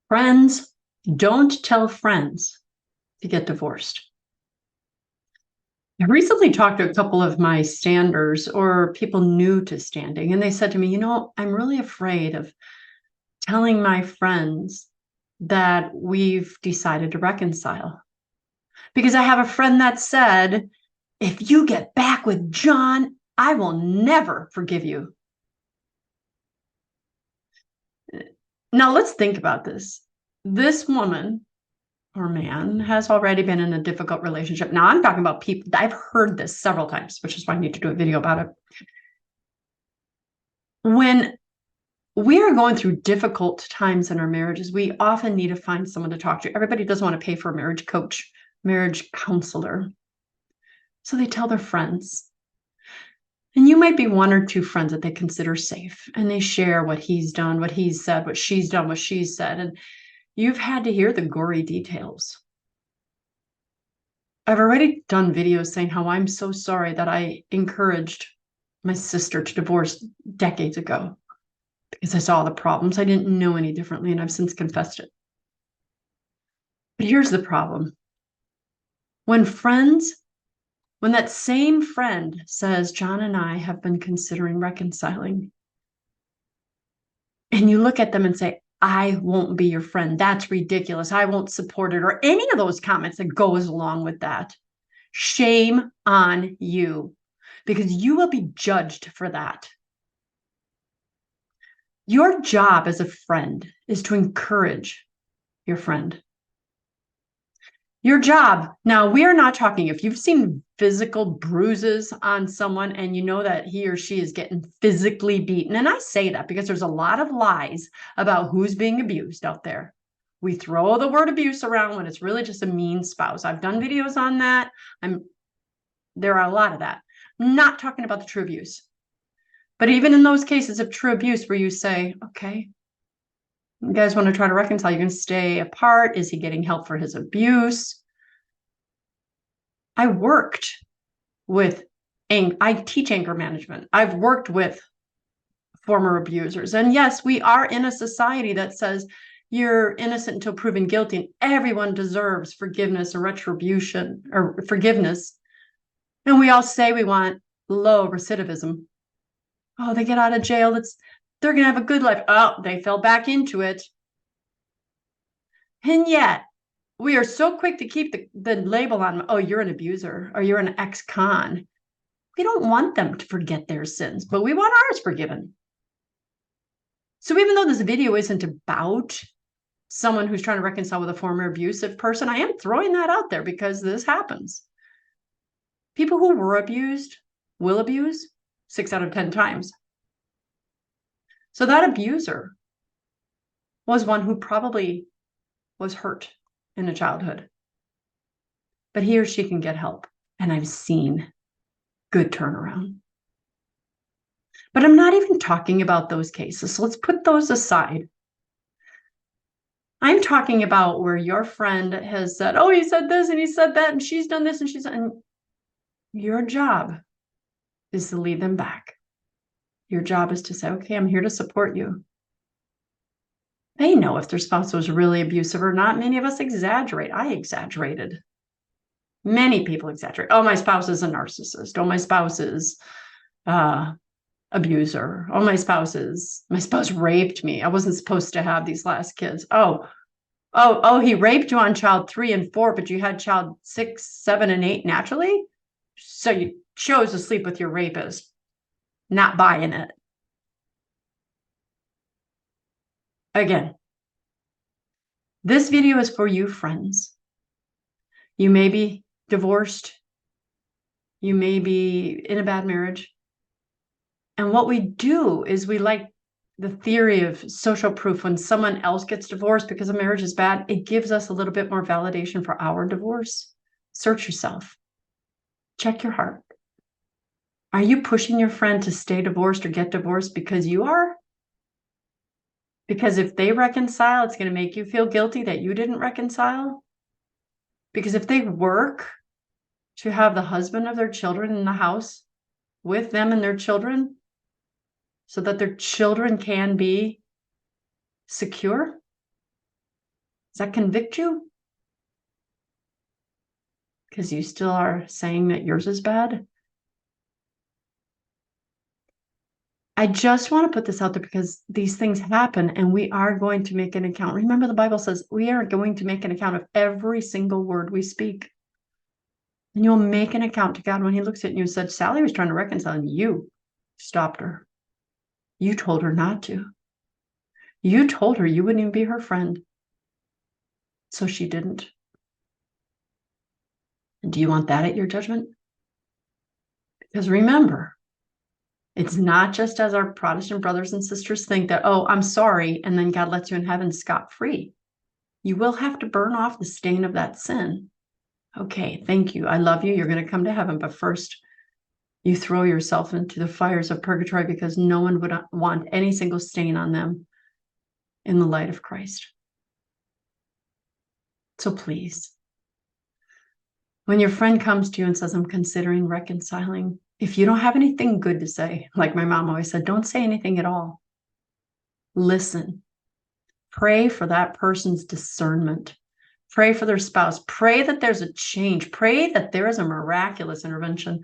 Friends, don't tell friends to get divorced. I recently talked to a couple of my standers or people new to standing, and they said to me, I'm really afraid of telling my friends that we've decided to reconcile. Because I have a friend that said, if you get back with John, I will never forgive you. Now, let's think about this. This woman or man has already been in a difficult relationship. Now, I'm talking about people. I've heard this several times, which is why I need to do a video about it. When we are going through difficult times in our marriages, we often need to find someone to talk to. Everybody doesn't want to pay for a marriage coach, marriage counselor. So they tell their friends. And you might be one or two friends that they consider safe, and they share what he's done, what he's said, what she's done, what she's said. And you've had to hear the gory details. I've already done videos saying how I'm so sorry that I encouraged my sister to divorce decades ago because I saw the problems. I didn't know any differently, and I've since confessed it. But here's the problem. When that same friend says, John and I have been considering reconciling, and you look at them and say, I won't be your friend. That's ridiculous. I won't support it, or any of those comments that goes along with that. Shame on you, because you will be judged for that. Your job as a friend is to encourage your friend. Your job, now we are not talking, if you've seen physical bruises on someone and you know that he or she is getting physically beaten, and I say that because there's a lot of lies about who's being abused out there. We throw the word abuse around when it's really just a mean spouse. I've done videos on that. There are a lot of that. I'm not talking about the true abuse. But even in those cases of true abuse where you say, okay, you guys want to try to reconcile, you're going to stay apart. Is he getting help for his abuse? I teach anger management. I've worked with former abusers. And yes, we are in a society that says you're innocent until proven guilty, and everyone deserves forgiveness or retribution or forgiveness. And we all say we want low recidivism. Oh, they get out of jail. They're going to have a good life. Oh, they fell back into it. And yet, we are so quick to keep the label on, oh, you're an abuser or you're an ex-con. We don't want them to forget their sins, but we want ours forgiven. So even though this video isn't about someone who's trying to reconcile with a former abusive person, I am throwing that out there because this happens. People who were abused will abuse 6 out of 10 times. So that abuser was one who probably was hurt in a childhood. But he or she can get help. And I've seen good turnaround. But I'm not even talking about those cases. So let's put those aside. I'm talking about where your friend has said, oh, he said this and he said that, and she's done this and she's done. And your job is to lead them back. Your job is to say, okay, I'm here to support you. They know if their spouse was really abusive or not. Many of us exaggerate. I exaggerated. Many people exaggerate. Oh, my spouse is a narcissist. Oh, my spouse is abuser. Oh, my spouse raped me. I wasn't supposed to have these last kids. Oh, he raped you on child 3 and 4, but you had child 6, 7, and 8 naturally. So you chose to sleep with your rapist. Not buying it. Again, this video is for you, friends. You may be divorced. You may be in a bad marriage. And what we do is we like the theory of social proof. When someone else gets divorced because a marriage is bad, it gives us a little bit more validation for our divorce. Search yourself. Check your heart. Are you pushing your friend to stay divorced or get divorced because you are? Because if they reconcile, it's going to make you feel guilty that you didn't reconcile? Because if they work to have the husband of their children in the house with them and their children so that their children can be secure, Does that convict you? Because you still are saying that yours is bad? I just want to put this out there because these things happen and we are going to make an account. Remember, the Bible says we are going to make an account of every single word we speak. And you'll make an account to God when he looks at you and said, Sally was trying to reconcile and you stopped her. You told her not to. You told her you wouldn't even be her friend. So she didn't. And do you want that at your judgment? Because remember, it's not just as our Protestant brothers and sisters think that, oh, I'm sorry, and then God lets you in heaven scot-free. You will have to burn off the stain of that sin. Okay, thank you. I love you. You're going to come to heaven. But first, you throw yourself into the fires of purgatory because no one would want any single stain on them in the light of Christ. So please, when your friend comes to you and says, I'm considering reconciling, if you don't have anything good to say, like my mom always said, don't say anything at all. Listen. Pray for that person's discernment. Pray for their spouse. Pray that there's a change. Pray that there is a miraculous intervention.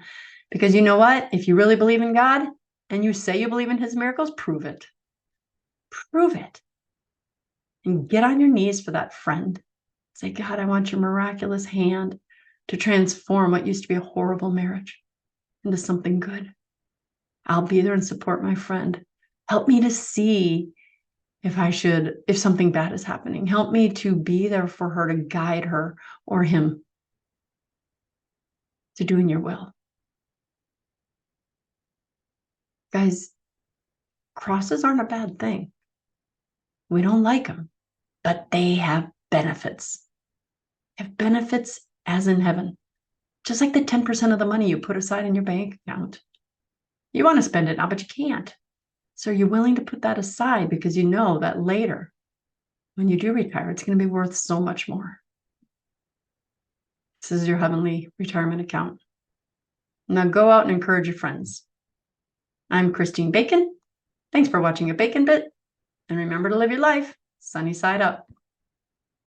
Because you know what? If you really believe in God and you say you believe in his miracles, prove it. Prove it. And get on your knees for that friend. Say, God, I want your miraculous hand to transform what used to be a horrible marriage into something good. I'll be there and support my friend. Help me to see if something bad is happening. Help me to be there for her, to guide her or him to doing your will. Guys, crosses aren't a bad thing. We don't like them, but they have benefits. They have benefits as in heaven. Just like the 10% of the money you put aside in your bank account. You want to spend it now, but you can't. So you're willing to put that aside because you know that later, when you do retire, it's going to be worth so much more. This is your heavenly retirement account. Now go out and encourage your friends. I'm Christine Bacon. Thanks for watching A Bacon Bit. And remember to live your life sunny side up.